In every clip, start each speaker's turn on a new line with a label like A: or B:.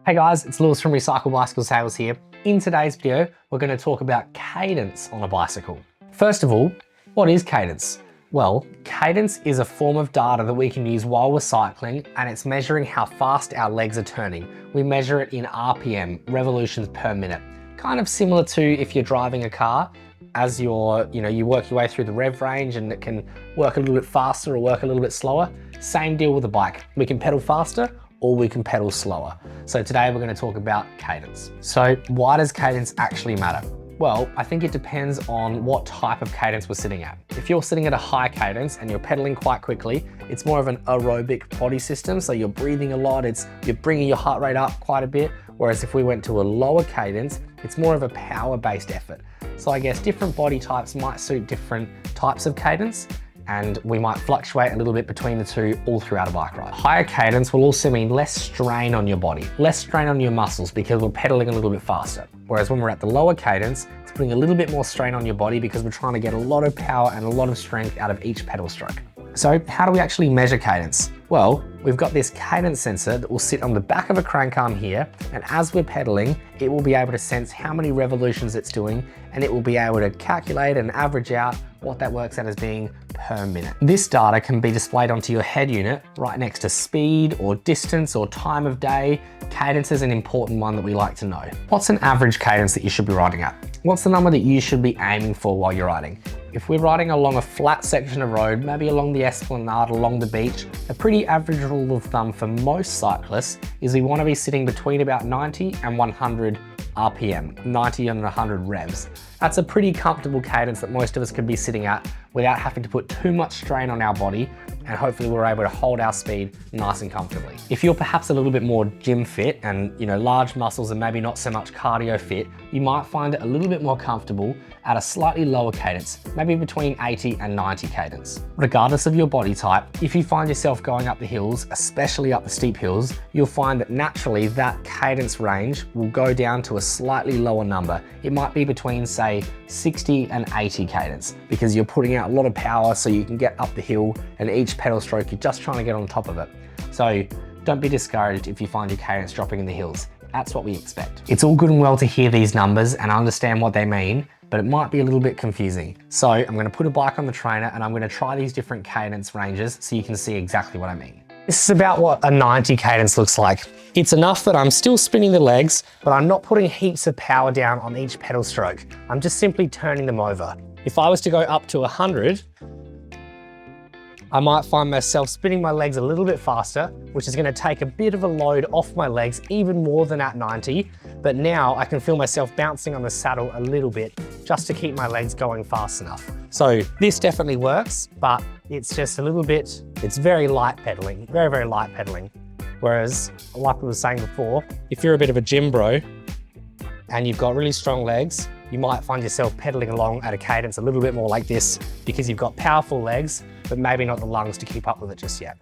A: Hey guys, it's Lewis from Recycle Bicycle Sales here. In today's video, we're going to talk about cadence on a bicycle. First of all, what is cadence? Well, cadence is a form of data that we can use while we're cycling, and it's measuring how fast our legs are turning. We measure it in RPM, revolutions per minute. Kind of similar to if you're driving a car, as you work your way through the rev range and it can work a little bit faster or work a little bit slower. Same deal with a bike. We can pedal faster or we can pedal slower. So today we're going to talk about cadence. So why does cadence actually matter? Well, I think it depends on what type of cadence we're sitting at. If you're sitting at a high cadence and you're pedaling quite quickly, it's more of an aerobic body system. So you're breathing a lot, you're bringing your heart rate up quite a bit. Whereas if we went to a lower cadence, it's more of a power-based effort. So I guess different body types might suit different types of cadence, and we might fluctuate a little bit between the two all throughout a bike ride. Higher cadence will also mean less strain on your body, less strain on your muscles because we're pedaling a little bit faster. Whereas when we're at the lower cadence, it's putting a little bit more strain on your body because we're trying to get a lot of power and a lot of strength out of each pedal stroke. So how do we actually measure cadence? Well, we've got this cadence sensor that will sit on the back of a crank arm here, and as we're pedaling, it will be able to sense how many revolutions it's doing, and it will be able to calculate and average out what that works out as being per minute. This data can be displayed onto your head unit right next to speed or distance or time of day. Cadence is an important one that we like to know. What's an average cadence that you should be riding at? What's the number that you should be aiming for while you're riding? If we're riding along a flat section of road, maybe along the esplanade, along the beach, a pretty average rule of thumb for most cyclists is we want to be sitting between about 90 and 100 RPM, 90 and 100 revs. That's a pretty comfortable cadence that most of us could be sitting at without having to put too much strain on our body, and hopefully we're able to hold our speed nice and comfortably. If you're perhaps a little bit more gym fit and large muscles and maybe not so much cardio fit, you might find it a little bit more comfortable at a slightly lower cadence, maybe between 80 and 90 cadence. Regardless of your body type, if you find yourself going up the hills, especially up the steep hills, you'll find that naturally that cadence range will go down to a slightly lower number. It might be between, say, 60 and 80 cadence, because you're putting out a lot of power so you can get up the hill, and each pedal stroke you're just trying to get on top of it. So don't be discouraged if you find your cadence dropping in the hills. That's what we expect. It's all good and well to hear these numbers and understand what they mean, but it might be a little bit confusing. So I'm going to put a bike on the trainer and I'm going to try these different cadence ranges so you can see exactly what I mean. This is about what a 90 cadence looks like. It's enough that I'm still spinning the legs, but I'm not putting heaps of power down on each pedal stroke. I'm just simply turning them over. If I was to go up to 100, I might find myself spinning my legs a little bit faster, which is going to take a bit of a load off my legs, even more than at 90. But now I can feel myself bouncing on the saddle a little bit just to keep my legs going fast enough. So this definitely works, but it's just a little bit, it's very light pedaling, very, very light pedaling. Whereas, like I was saying before, if you're a bit of a gym bro and you've got really strong legs, you might find yourself pedaling along at a cadence a little bit more like this because you've got powerful legs, but maybe not the lungs to keep up with it just yet.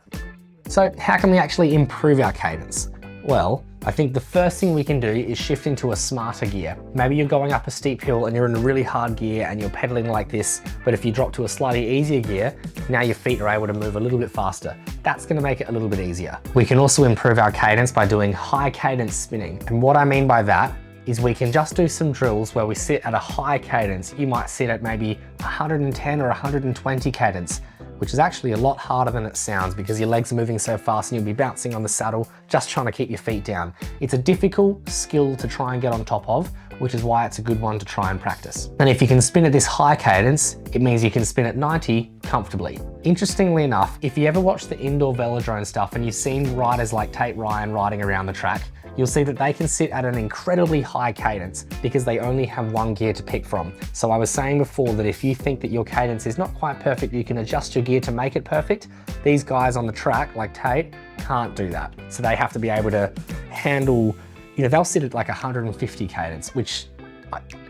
A: So how can we actually improve our cadence? Well, I think the first thing we can do is shift into a smarter gear. Maybe you're going up a steep hill and you're in a really hard gear and you're pedaling like this, but if you drop to a slightly easier gear, now your feet are able to move a little bit faster. That's going to make it a little bit easier. We can also improve our cadence by doing high cadence spinning. And what I mean by that is we can just do some drills where we sit at a high cadence. You might sit at maybe 110 or 120 cadence, which is actually a lot harder than it sounds because your legs are moving so fast and you'll be bouncing on the saddle, just trying to keep your feet down. It's a difficult skill to try and get on top of, which is why it's a good one to try and practice. And if you can spin at this high cadence, it means you can spin at 90 comfortably. Interestingly enough, if you ever watch the indoor velodrome stuff and you've seen riders like Tate Ryan riding around the track, you'll see that they can sit at an incredibly high cadence because they only have one gear to pick from. So I was saying before that if you think that your cadence is not quite perfect, you can adjust your gear to make it perfect. These guys on the track, like Tate, can't do that. So they have to be able to handle, they'll sit at like 150 cadence, which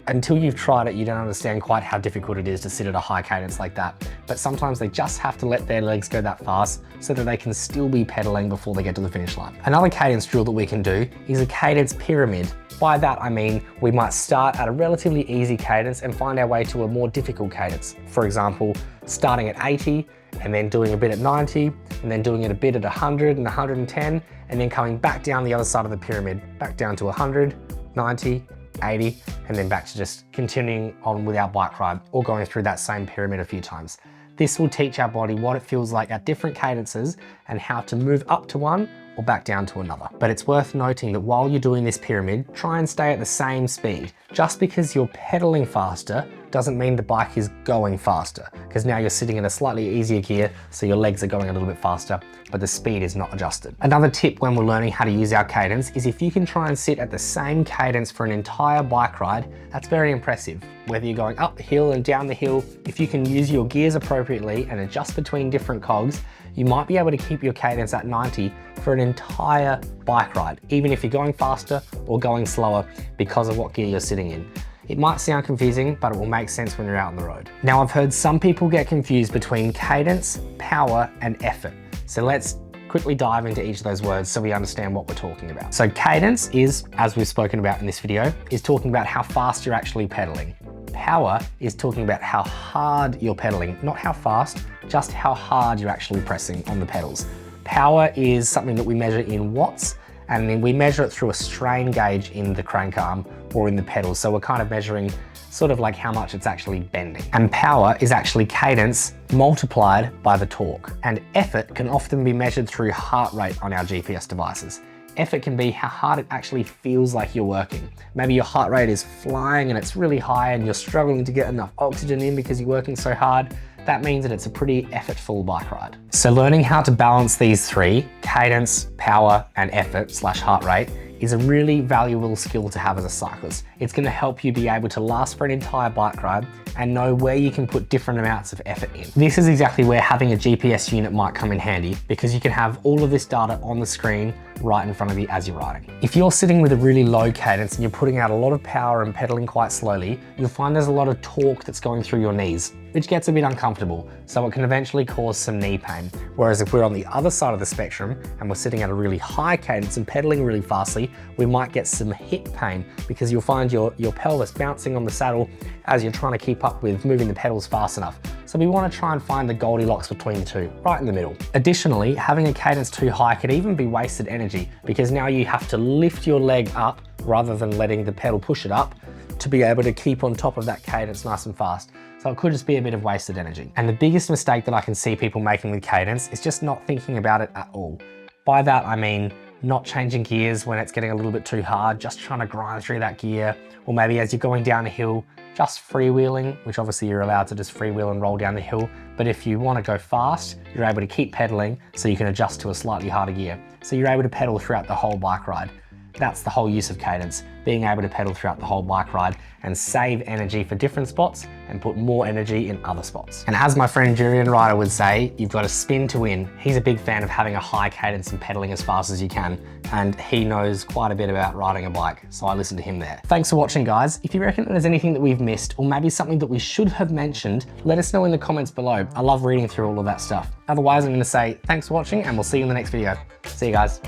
A: until you've tried it, you don't understand quite how difficult it is to sit at a high cadence like that. But sometimes they just have to let their legs go that fast so that they can still be pedaling before they get to the finish line. Another cadence drill that we can do is a cadence pyramid. By that, I mean, we might start at a relatively easy cadence and find our way to a more difficult cadence. For example, starting at 80 and then doing a bit at 90, and then doing it a bit at 100 and 110, and then coming back down the other side of the pyramid, back down to 100, 90, 80, and then back to just continuing on with our bike ride, or going through that same pyramid a few times. This will teach our body what it feels like at different cadences and how to move up to one or back down to another. But it's worth noting that while you're doing this pyramid, try and stay at the same speed. Just because you're pedaling faster doesn't mean the bike is going faster, because now you're sitting in a slightly easier gear, so your legs are going a little bit faster, but the speed is not adjusted. Another tip when we're learning how to use our cadence is if you can try and sit at the same cadence for an entire bike ride, that's very impressive. Whether you're going up the hill and down the hill, if you can use your gears appropriately and adjust between different cogs, you might be able to keep your cadence at 90 for an entire bike ride, even if you're going faster or going slower because of what gear you're sitting in. It might sound confusing, but it will make sense when you're out on the road. Now, I've heard some people get confused between cadence, power, and effort. So let's quickly dive into each of those words so we understand what we're talking about. So cadence is, as we've spoken about in this video, is talking about how fast you're actually pedaling. Power is talking about how hard you're pedaling, not how fast, just how hard you're actually pressing on the pedals. Power is something that we measure in watts, and then we measure it through a strain gauge in the crank arm or in the pedals. So we're kind of measuring sort of like how much it's actually bending. And power is actually cadence multiplied by the torque. And effort can often be measured through heart rate on our GPS devices. Effort can be how hard it actually feels like you're working. Maybe your heart rate is flying and it's really high and you're struggling to get enough oxygen in because you're working so hard. That means that it's a pretty effortful bike ride. So learning how to balance these three, cadence, power, and effort / heart rate, is a really valuable skill to have as a cyclist. It's going to help you be able to last for an entire bike ride and know where you can put different amounts of effort in. This is exactly where having a GPS unit might come in handy, because you can have all of this data on the screen right in front of you as you're riding. If you're sitting with a really low cadence and you're putting out a lot of power and pedaling quite slowly, you'll find there's a lot of torque that's going through your knees, which gets a bit uncomfortable, so it can eventually cause some knee pain. Whereas if we're on the other side of the spectrum and we're sitting at a really high cadence and pedaling really fastly, we might get some hip pain, because you'll find your pelvis bouncing on the saddle as you're trying to keep up with moving the pedals fast enough. So we want to try and find the Goldilocks between the two, right in the middle. Additionally, having a cadence too high could even be wasted energy, because now you have to lift your leg up rather than letting the pedal push it up to be able to keep on top of that cadence nice and fast. So it could just be a bit of wasted energy. And the biggest mistake that I can see people making with cadence is just not thinking about it at all. By that, I mean not changing gears when it's getting a little bit too hard, just trying to grind through that gear. Or maybe as you're going down a hill, just freewheeling, which obviously you're allowed to just freewheel and roll down the hill. But if you want to go fast, you're able to keep pedaling so you can adjust to a slightly harder gear. So you're able to pedal throughout the whole bike ride. That's the whole use of cadence, being able to pedal throughout the whole bike ride and save energy for different spots and put more energy in other spots. And as my friend Julian Ryder would say, you've got to spin to win. He's a big fan of having a high cadence and pedaling as fast as you can, and he knows quite a bit about riding a bike, so I listen to him there. Thanks for watching, guys. If you reckon there's anything that we've missed, or maybe something that we should have mentioned, let us know in the comments below. I love reading through all of that stuff. Otherwise, I'm going to say thanks for watching, and we'll see you in the next video. See you guys.